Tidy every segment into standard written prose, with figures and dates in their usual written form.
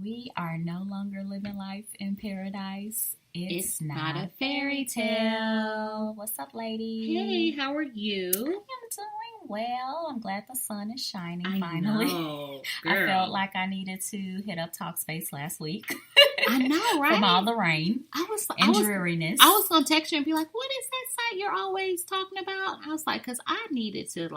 We are no longer living life in paradise. It's not a fairy tale. What's up, ladies? Hey, how are you? I'm doing well. I'm glad the sun is shining I finally. know, I girl. felt like I needed to hit up Talkspace last week. I know, right? From all the rain and dreariness. I was going to text you and be like, what is that site you're always talking about? I was like, because I needed to,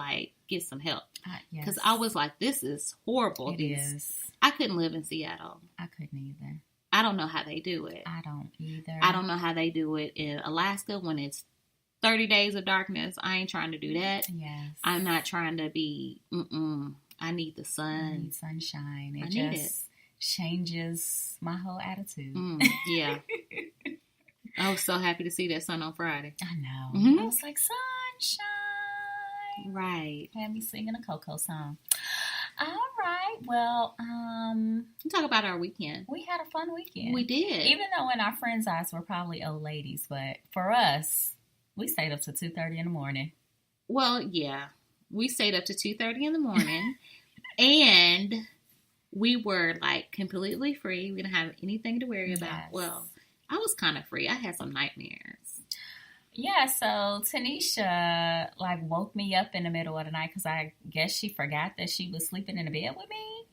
get some help. Because I was like, this is horrible. It is. I couldn't live in Seattle. I couldn't either. I don't know how they do it. I don't either. I don't know how they do it in Alaska when it's 30 days of darkness. I ain't trying to do that. Yes. I'm not trying to be, I need the sun. I need sunshine. I need it. Changes my whole attitude. Yeah. I was so happy to see that sun on Friday. I know. Mm-hmm. I was like, sunshine. Right. Had me singing a Coco song. All right. Well, Let's talk about our weekend. we had a fun weekend. We did. Even though in our friends' eyes we're probably old ladies, but for us, we stayed up to 2:30 in the morning. Well, yeah. We stayed up to 2:30 in the morning and we were completely free. We didn't have anything to worry about. Yes. Well, I was kind of free. I had some nightmares. Yeah, so Tanisha woke me up in the middle of the night because I guess she forgot that she was sleeping in the bed with me.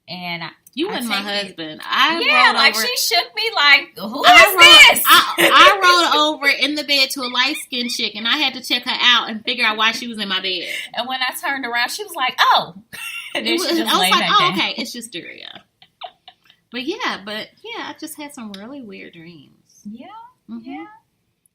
And You and my husband. She shook me who is this? I rolled over in the bed to a light-skinned chick, and I had to check her out and figure out why she was in my bed. And when I turned around, she was like, oh. And then I was like, oh, okay, it's just Duria. But I just had some really weird dreams. Yeah, Mm-hmm.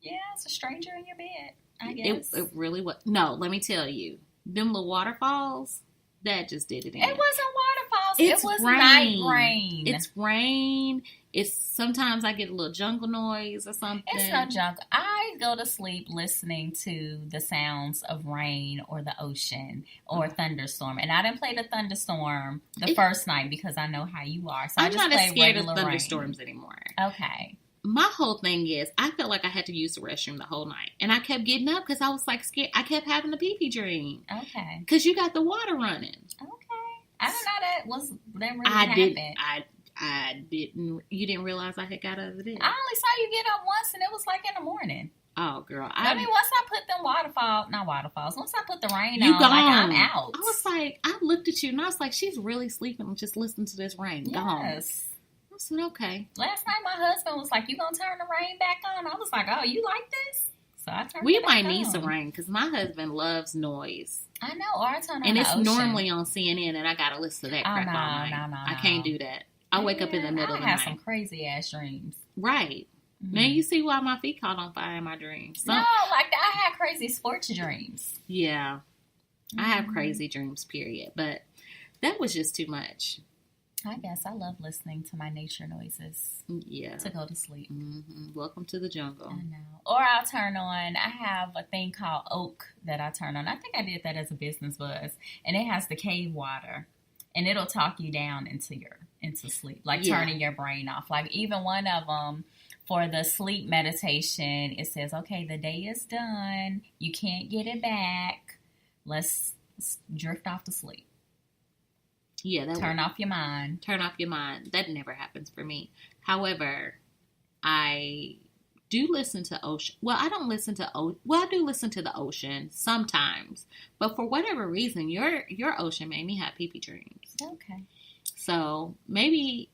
yeah, it's a stranger in your bed, I guess. It really was. No, let me tell you, them little waterfalls, that just did it in. It wasn't waterfalls. It was rain. night rain. It's rain. It's sometimes I get a little jungle noise or something. It's no jungle. I go to sleep listening to the sounds of rain or the ocean or a thunderstorm. And I didn't play the thunderstorm the first night because I know how you are. So I'm I just not as played scared of regular thunderstorms rain. anymore. Okay. My whole thing is, I felt like I had to use the restroom the whole night. And I kept getting up because I was scared. I kept having the pee-pee dream. Okay. Because you got the water running. Okay. I didn't know that really happened. I didn't. You didn't realize I had got out of the bed. I only saw you get up once and it was in the morning. Oh, girl. Once I put them once I put the rain you on, gone. I'm out. I was I looked at you and I was like, she's really sleeping and just listening to this rain. Gone. Yes. I said, okay. Last night my husband was like, you gonna turn the rain back on? I was like, oh, you like this? So I turned We it back might on. need some rain because my husband loves noise. I know, or I turn on and the it's ocean. normally on CNN and I gotta listen to that crap all night. No. I can't do that. I wake up in the middle of the I night. have some crazy ass dreams. Right. Mm-hmm. Now you see why my feet caught on fire in my dreams. No, I had crazy sports dreams. Yeah. I have crazy dreams, period. But that was just too much. I guess I love listening to my nature noises. Yeah. To go to sleep. Mm-hmm. Welcome to the jungle. I know. Or I'll turn on, I have a thing called Oak that I turn on. I think I did that as a business buzz. And it has the cave water. And it'll talk you down into sleep. Turning your brain off. Even one of them, for the sleep meditation, it says, okay, the day is done. You can't get it back. Let's drift off to sleep. Yeah, turn off your mind. Turn off your mind. That never happens for me. However, I do listen to ocean. Well, I don't listen to ocean. Well, I do listen to the ocean sometimes. But for whatever reason, your ocean made me have pee-pee dreams. Okay. So maybe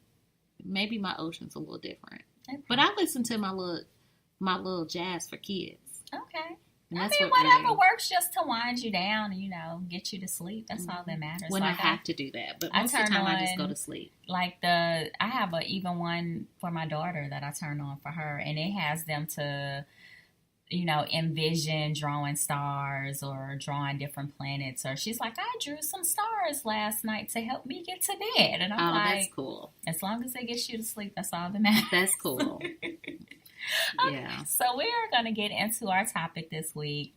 my ocean's a little different. Okay. But I listen to my little jazz for kids. Okay. And whatever works just to wind you down and, get you to sleep. That's all that matters. When I have to do that. But most of the time I just go to sleep. I have even one for my daughter that I turn on for her. And it has them to, envision drawing stars or drawing different planets. Or she's like, I drew some stars last night to help me get to bed. And I'm that's cool. As long as it gets you to sleep, that's all that matters. That's cool. Okay, yeah. so we are going to get into our topic this week.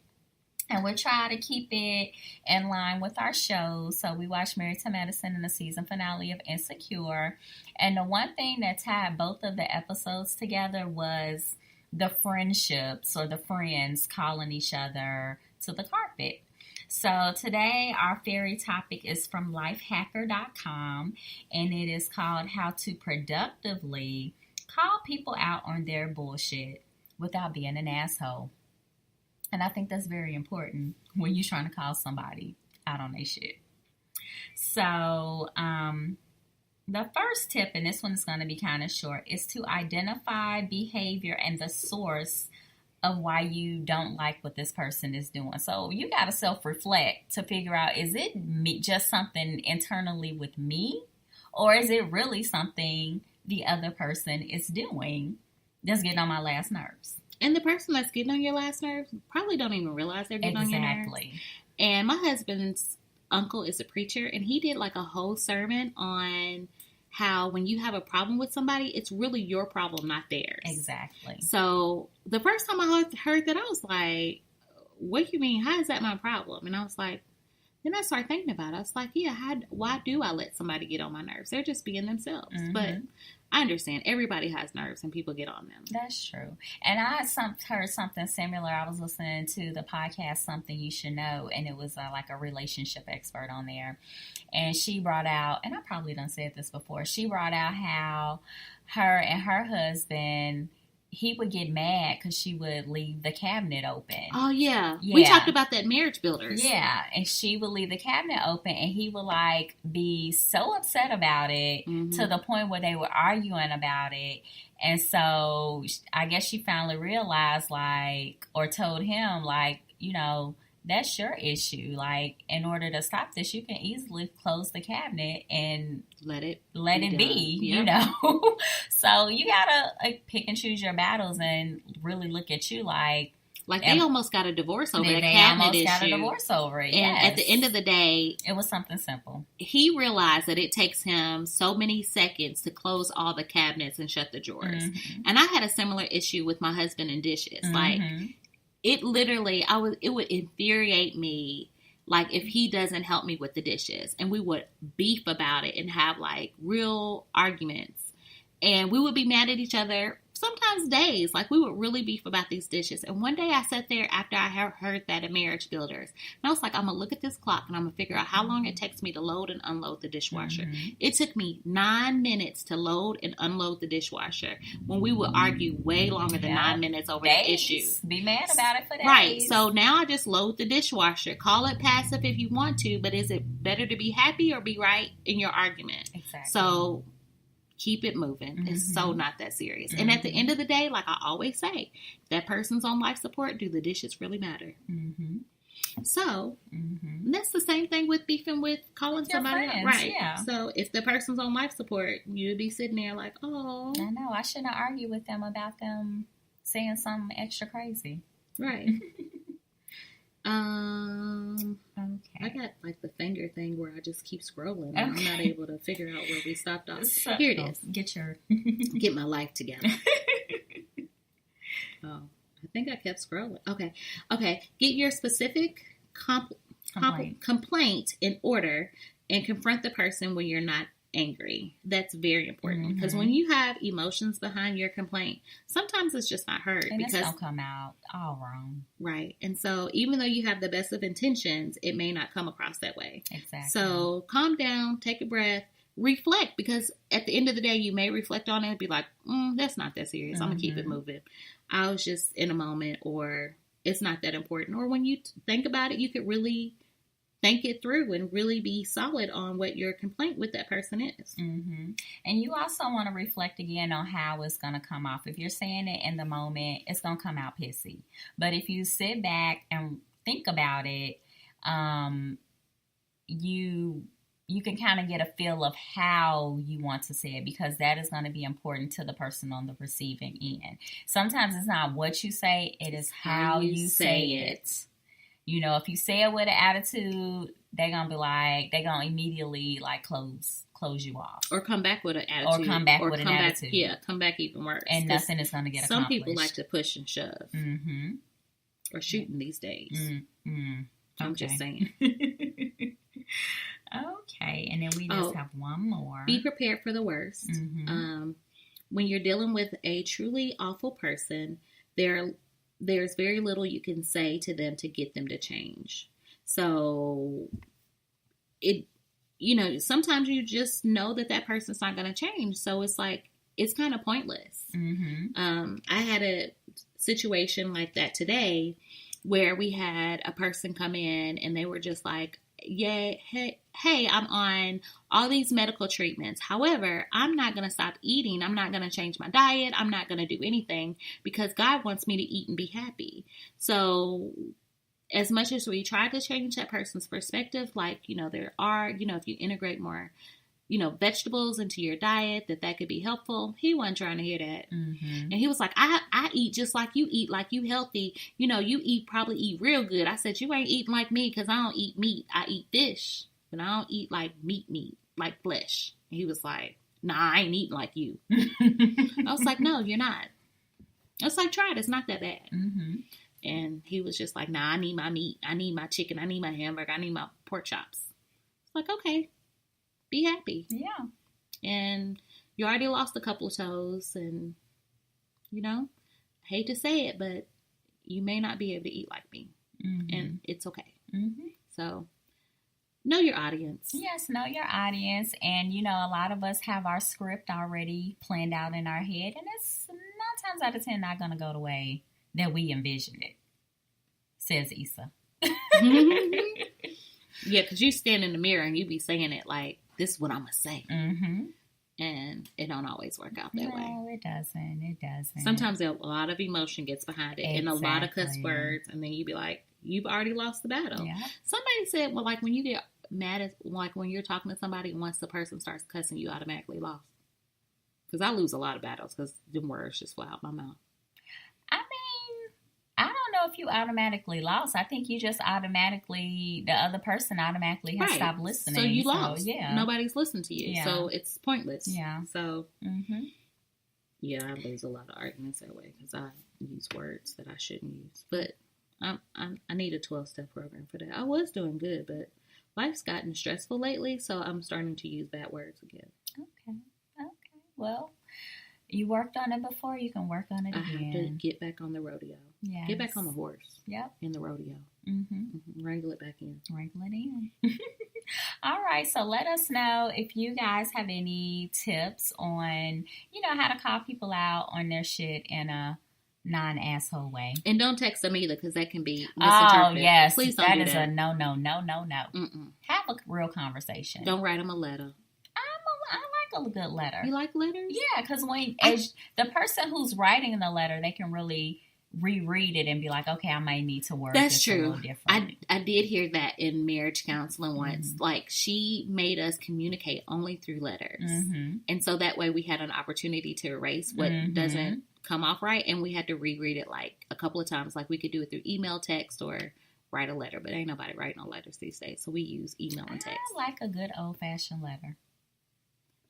And we're trying to keep it in line with our shows. So we watched Married to Medicine and the season finale of Insecure. And the one thing that tied both of the episodes together was the friendships or the friends calling each other to the carpet. So today our fairy topic is from lifehacker.com, and it is called How to Productively Call People Out on Their Bullshit Without Being an Asshole. And I think that's very important when you're trying to call somebody out on their shit. So the first tip, and this one is going to be kind of short, is to identify behavior and the source of why you don't like what this person is doing. So you got to self-reflect to figure out, is it just something internally with me, or is it really something the other person is doing that's getting on my last nerves? And the person that's getting on your last nerves probably don't even realize they're getting on your nerves. Exactly. And my husband's uncle is a preacher, and he did like a whole sermon on how when you have a problem with somebody, it's really your problem, not theirs. Exactly. So the first time I heard that, I was like, what do you mean? How is that my problem? And I was like, then I started thinking about it. I was like, yeah, why do I let somebody get on my nerves? They're just being themselves. Mm-hmm. But I understand everybody has nerves and people get on them. That's true. And I heard something similar. I was listening to the podcast, Something You Should Know, and it was like a relationship expert on there. And she brought out, and I probably done said this before, she brought out how her and her husband, he would get mad because she would leave the cabinet open. Oh, yeah. We talked about that Marriage Builders. Yeah. And she would leave the cabinet open, and he would like be so upset about it to the point where they were arguing about it. And so I guess she finally realized, like, or told him, like, you know, that's your issue. Like, in order to stop this, you can easily close the cabinet and let it be, yep. You know. So you gotta pick and choose your battles and really look at you like they almost got a divorce over that cabinet issue. They almost got a divorce over it. And at the end of the day, it was something simple. He realized that it takes him so many seconds to close all the cabinets and shut the drawers. Mm-hmm. And I had a similar issue with my husband and dishes. Mm-hmm. Like, it literally, it would infuriate me, like, if he doesn't help me with the dishes. And we would beef about it and have, like, real arguments. And we would be mad at each other, sometimes days. Like, we would really beef about these dishes. And one day I sat there after I heard that at Marriage Builders. And I was like, I'm going to look at this clock and I'm going to figure out how long it takes me to load and unload the dishwasher. Mm-hmm. It took me 9 minutes to load and unload the dishwasher when we would argue way longer than 9 minutes over the issue. Be mad about it for days. Right. So now I just load the dishwasher. Call it passive if you want to, but is it better to be happy or be right in your argument? Exactly. So keep it moving. Mm-hmm. It's so not that serious. Mm-hmm. And at the end of the day, like I always say, if that person's on life support, do the dishes really matter? Mm-hmm. So that's the same thing with beefing with calling somebody out. Right. Yeah. So if the person's on life support, you'd be sitting there like, oh. I know. I shouldn't argue with them about them saying something extra crazy. Right. Okay. I got like the finger thing where I just keep scrolling. Okay. I'm not able to figure out where we stopped off. So, here it is. Get my life together. I think I kept scrolling. Okay. Get your specific complaint in order and confront the person when you're not angry. That's very important because when you have emotions behind your complaint, sometimes it's just not heard because it's gonna come out all wrong. Right. And so even though you have the best of intentions, it may not come across that way. Exactly. So calm down, take a breath, reflect, because at the end of the day, you may reflect on it and be like, that's not that serious. I'm gonna keep it moving. I was just in a moment, or it's not that important. Or when you think about it, you could really think it through and really be solid on what your complaint with that person is. Mm-hmm. And you also want to reflect again on how it's going to come off. If you're saying it in the moment, it's going to come out pissy. But if you sit back and think about it, you can kind of get a feel of how you want to say it, because that is going to be important to the person on the receiving end. Sometimes it's not what you say, it is how you say it. You know, if you say it with an attitude, they're going to be like, they're going to immediately like close you off. Or come back with an attitude. Or come back with an attitude. Yeah, come back even worse. And nothing is going to get some accomplished. People like to push and shove. Mm-hmm. Or shooting these days. Mm-hmm. I'm just saying. Okay, and then we just have one more. Be prepared for the worst. Mm-hmm. When you're dealing with a truly awful person, there's very little you can say to them to get them to change. So it, sometimes you just know that person's not going to change. So it's like, it's kind of pointless. Mm-hmm. I had a situation like that today where we had a person come in and they were just like, yeah, hey, I'm on all these medical treatments. However, I'm not going to stop eating. I'm not going to change my diet. I'm not going to do anything because God wants me to eat and be happy. So as much as we try to change that person's perspective, like, there are, if you integrate more, vegetables into your diet, that could be helpful. He wasn't trying to hear that. Mm-hmm. And he was like, I eat just like you eat, like you healthy. You probably eat real good. I said, you ain't eating like me because I don't eat meat. I eat fish, but I don't eat like meat, like flesh. And he was like, nah, I ain't eating like you. I was like, no, you're not. I was like, try it. It's not that bad. Mm-hmm. And he was just like, nah, I need my meat. I need my chicken. I need my hamburger. I need my pork chops. It's like, okay. Be happy. Yeah. And you already lost a couple of toes, and I hate to say it, but you may not be able to eat like me. Mm-hmm. And it's okay. Mm-hmm. So know your audience. Yes, know your audience. And a lot of us have our script already planned out in our head, and it's 9 times out of 10 not going to go the way that we envisioned it, says Issa. Yeah, because you stand in the mirror and you be saying it like, this is what I'm going to say. Mm-hmm. And it don't always work out that way. No, it doesn't. It doesn't. Sometimes a lot of emotion gets behind it, and a lot of cuss words, and then you be like, you've already lost the battle. Yeah. Somebody said, well, like when you get mad at, like when you're talking to somebody, once the person starts cussing, you automatically lost. Because I lose a lot of battles because the words just fly out my mouth. I mean, I don't know if you automatically lost. I think you just automatically, the other person automatically has stopped listening. So you lost. Yeah. Nobody's listening to you. Yeah. So it's pointless. Yeah. So, mm-hmm. Yeah, I lose a lot of arguments that way because I use words that I shouldn't use. But I need a 12-step program for that. I was doing good, but life's gotten stressful lately, so I'm starting to use bad words again. Okay. Well, you worked on it before. You can work on it again. I have to get back on the rodeo. Yes. Get back on the horse. Yep. In the rodeo. Mm-hmm. Mm-hmm. Wrangle it back in. Wrangle it in. All right. So let us know if you guys have any tips on, how to call people out on their shit in a non-asshole way. And don't text them either because that can be misinterpreted. Oh, yes. Please don't do that. That is a no. Mm-mm. Have a real conversation. Don't write them a letter. I like a good letter. You like letters? Yeah, because as the person who's writing the letter, they can really reread it and be like, okay, I might need to word this a little different. I did hear that in marriage counseling once. Mm-hmm. Like, she made us communicate only through letters. Mm-hmm. And so that way we had an opportunity to erase what mm-hmm. doesn't come off right. And we had to reread it like a couple of times. Like, we could do it through email, text, or write a letter. But ain't nobody writing no letters these days. So we use email and text. I like a good old-fashioned letter.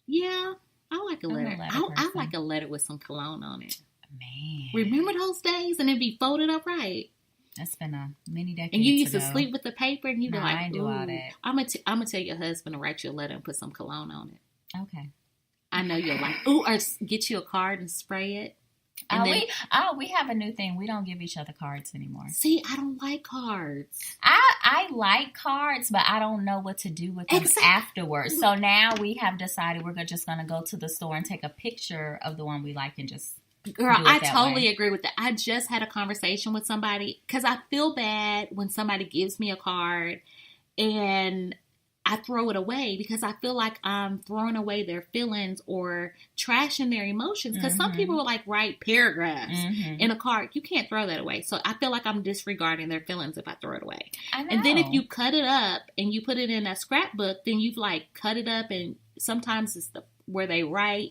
Yeah, I like a letter. I like a letter with some cologne on it. Man. Remember those days? And it'd be folded up right. That's been many decades And you used ago. to sleep with the paper and you'd be like, I ain't do all that. I'm gonna tell your husband to write you a letter and put some cologne on it. Okay. I know you're like, or get you a card and spray it. And we have a new thing. We don't give each other cards anymore. See, I don't like cards. I like cards, but I don't know what to do with them afterwards. So now we have decided we're just going to go to the store and take a picture of the one we like and just Girl, I totally agree with that. I just had a conversation with somebody because I feel bad when somebody gives me a card and I throw it away because I feel like I'm throwing away their feelings or trashing their emotions. Because some people will like write paragraphs in a card. You can't throw that away. So I feel like I'm disregarding their feelings if I throw it away. I know. And then if you cut it up and you put it in a scrapbook, then you've like cut it up and sometimes it's where they write.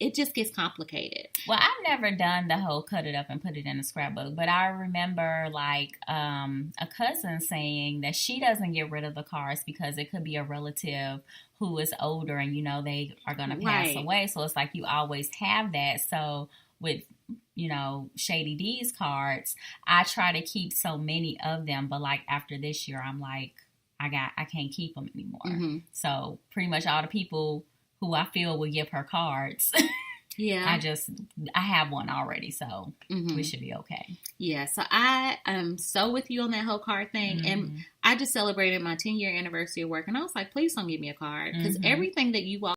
It just gets complicated. Well, I've never done the whole cut it up and put it in a scrapbook, but I remember like a cousin saying that she doesn't get rid of the cards because it could be a relative who is older and they are going to pass away. So it's like you always have that. So with Shady D's cards, I try to keep so many of them, but like after this year I'm like I can't keep them anymore. So pretty much all the people who I feel would give her cards. Yeah. I have one already, so we should be okay. Yeah, so I am so with you on that whole card thing. And I just celebrated my 10-year anniversary of work, and I was like, please don't give me a card. Because everything that you all